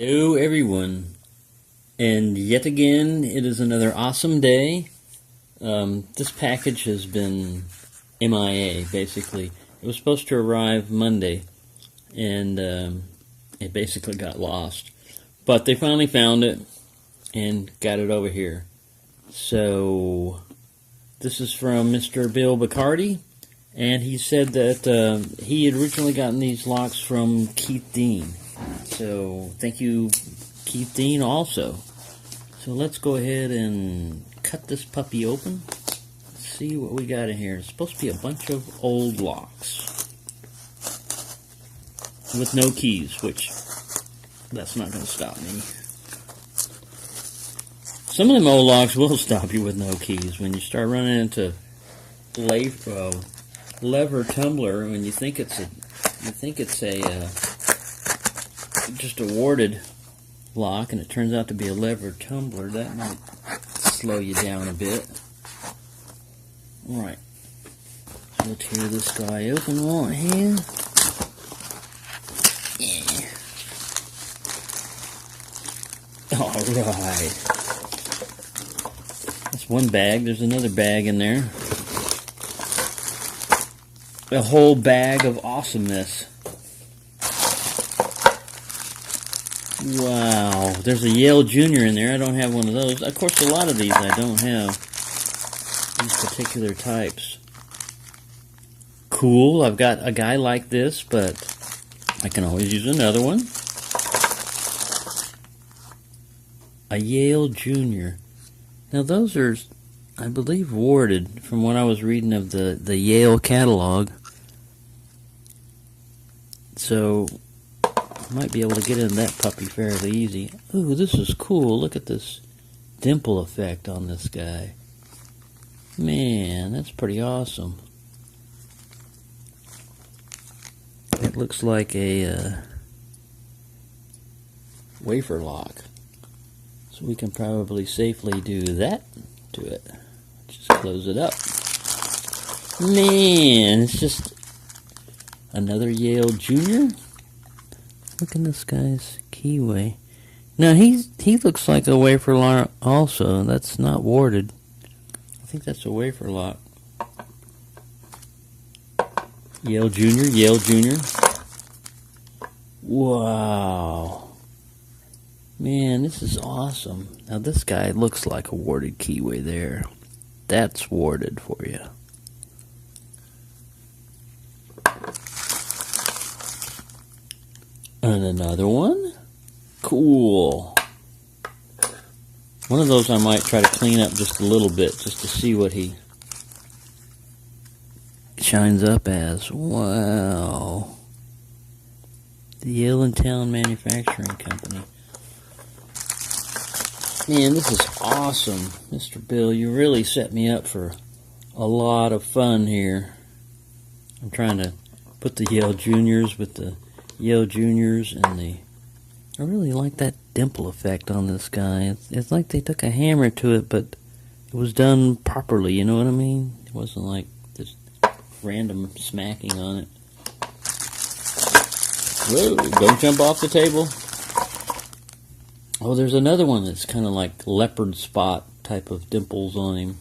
Hello everyone, and yet again it is another awesome day. This package has been MIA basically. It was supposed to arrive Monday, and it basically got lost. But they finally found it and got it over here. So this is from Mr. Bill Bacardi, and he said that he had originally gotten these locks from Keith Dean. So thank you, Keith Dean, also. So let's go ahead and cut this puppy open. Let's see what we got in here. It's supposed to be a bunch of old locks with no keys, which that's not going to stop me. Some of them old locks will stop you with no keys when you start running into lever tumbler. When you think it's just a warded lock, and it turns out to be a lever tumbler. That might slow you down a bit. Alright, so we'll tear this guy open right here. Yeah. Alright. That's one bag. There's another bag in there. A whole bag of awesomeness. Wow, there's a Yale Junior in there. I don't have one of those. Of course, a lot of these I don't have. These particular types. Cool, I've got a guy like this, but I can always use another one. A Yale Junior. Now those are, I believe, warded from what I was reading of the Yale catalog. So might be able to get in that puppy fairly easy. Ooh, this is cool. Look at this dimple effect on this guy. Man, that's pretty awesome. It looks like a wafer lock. So we can probably safely do that to it. Just close it up. Man, it's just another Yale Junior. Look at this guy's keyway. Now he looks like a wafer lock also. That's not warded. I think that's a wafer lock. Yale Junior, Yale Junior. Wow. Man, this is awesome. Now this guy looks like a warded keyway there. That's warded for you. And another one. Cool. One of those I might try to clean up just a little bit just to see what he shines up as. Wow. The Yale Town Manufacturing Company. Man, this is awesome. Mr. Bill, you really set me up for a lot of fun here. I'm trying to put the Yale Juniors with the Yale Juniors and I really like that dimple effect on this guy. It's like they took a hammer to it, but it was done properly, you know what I mean? It wasn't like just random smacking on it. Whoa, don't jump off the table. Oh, there's another one that's kind of like leopard spot type of dimples on him.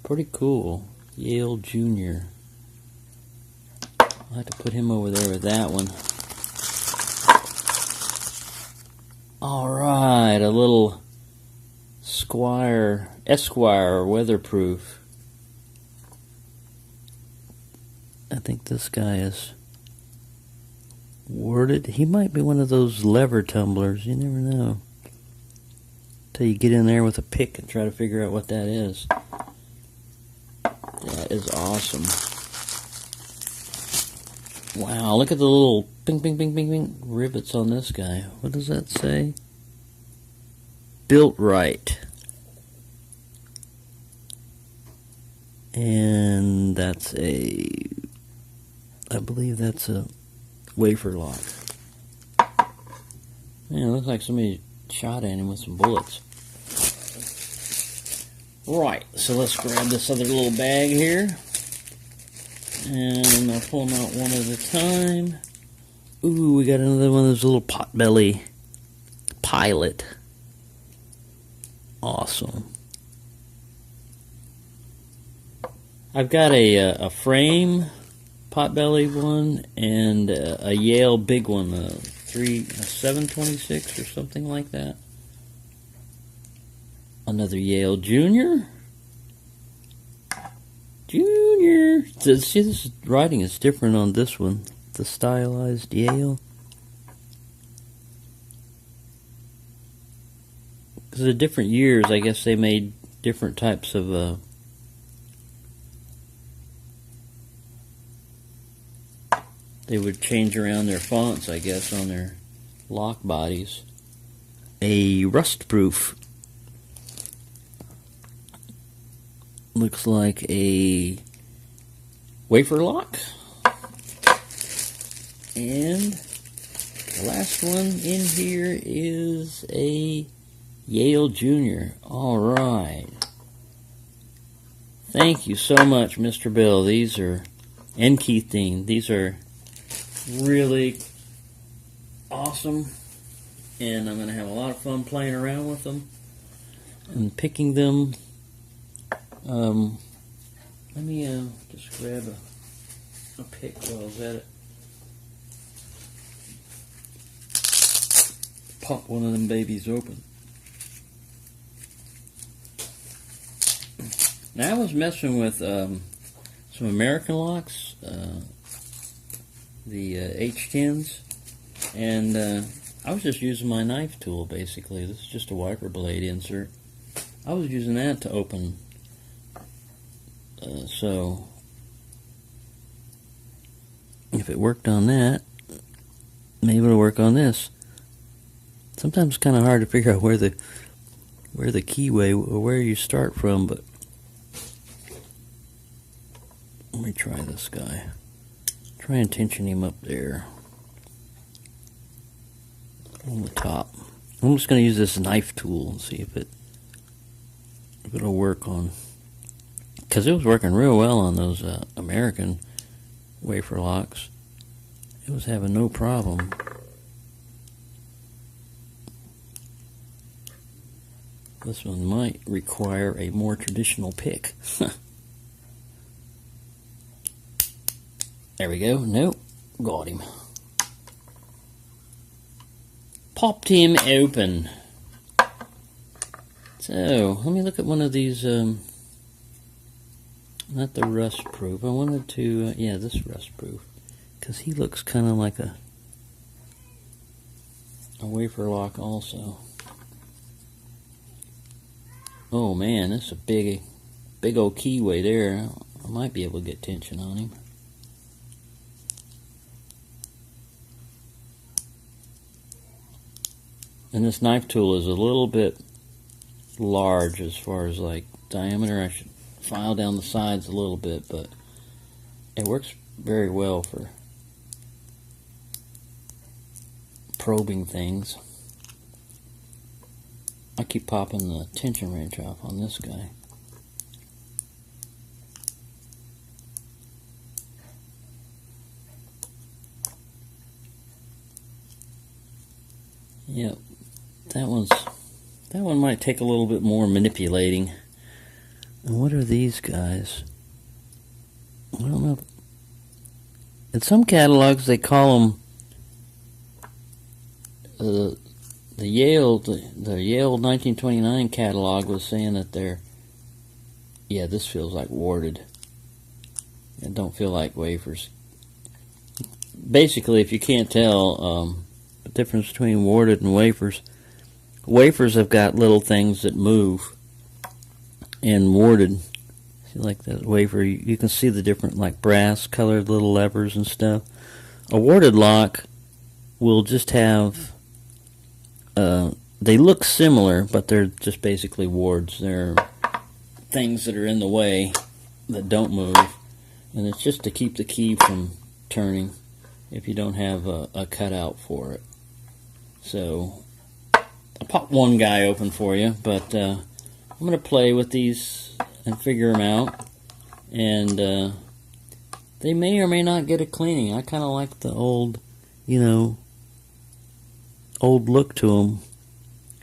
Pretty cool. Yale Junior. I'll have to put him over there with that one. Alright, a little Esquire weatherproof. I think this guy is warded. He might be one of those lever tumblers. You never know. Till you get in there with a pick and try to figure out what that is. That is awesome. Wow, look at the little ping, ping, ping, ping, ping rivets on this guy. What does that say? Built right. And that's I believe that's a wafer lock. Man, it looks like somebody shot at him with some bullets. Right, so let's grab this other little bag here. And I'll pull them out one at a time. Ooh, we got another one of those little potbelly Pilot. Awesome. I've got a frame potbelly one and a Yale big one, a 726 or something like that. Another Yale Junior. See, this writing is different on this one. The stylized Yale. Because of different years, I guess they made different types of they would change around their fonts, I guess, on their lock bodies. A rust-proof. Looks like a wafer lock. And the last one in here is a Yale Junior. Alright. Thank you so much, Mr. Bill. These are, and Keith Dean, these are really awesome. And I'm going to have a lot of fun playing around with them and picking them. Let me just grab a pick while I was at it. Pop one of them babies open. Now I was messing with some American locks, the H10s, and I was just using my knife tool basically. This is just a wiper blade insert. I was using that to open. So if it worked on that, maybe it'll work on this. Sometimes it's kind of hard to figure out where the keyway or where you start from, but let me try this guy. Try and tension him up there on the top. I'm just going to use this knife tool and see if it'll work on. Because it was working real well on those American wafer locks. It was having no problem. This one might require a more traditional pick. There we go. Nope. Got him. Popped him open. So, let me look at one of these... not the rust proof. I wanted to, yeah, this rust proof, because he looks kind of like a wafer lock also. Oh man, that's a big old keyway there. I might be able to get tension on him. And this knife tool is a little bit large as far as like diameter. I should file down the sides a little bit, but it works very well for probing things. I keep popping the tension wrench off on this guy. Yep, that one might take a little bit more manipulating. And what are these guys? I don't know. In some catalogs they call them the Yale 1929 catalog was saying that they're, yeah, this feels like warded. It don't feel like wafers. Basically, if you can't tell the difference between warded and wafers, wafers have got little things that move. And warded, see, like that wafer, you can see the different like brass colored little levers and stuff. A warded lock will just have, they look similar, but they're just basically wards. They're things that are in the way that don't move, and it's just to keep the key from turning if you don't have a cutout for it. So I'll pop one guy open for you, but I'm going to play with these and figure them out, and they may or may not get a cleaning. I kind of like the old, old look to them.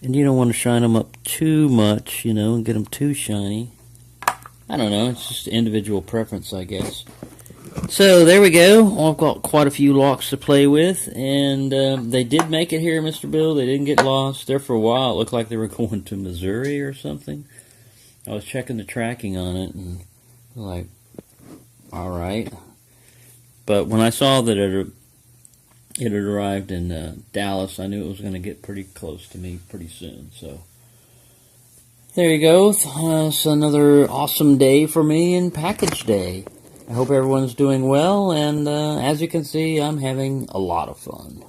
And you don't want to shine them up too much, you know, and get them too shiny. I don't know, it's just individual preference, I guess. So there we go. I've got quite a few locks to play with, and they did make it here, Mr. Bill. They didn't get lost. There for a while, it looked like they were going to Missouri or something. I was checking the tracking on it, and like, all right. But when I saw that it had arrived in Dallas, I knew it was going to get pretty close to me pretty soon. So there you go. It's another awesome day for me in package day. I hope everyone's doing well, and as you can see, I'm having a lot of fun.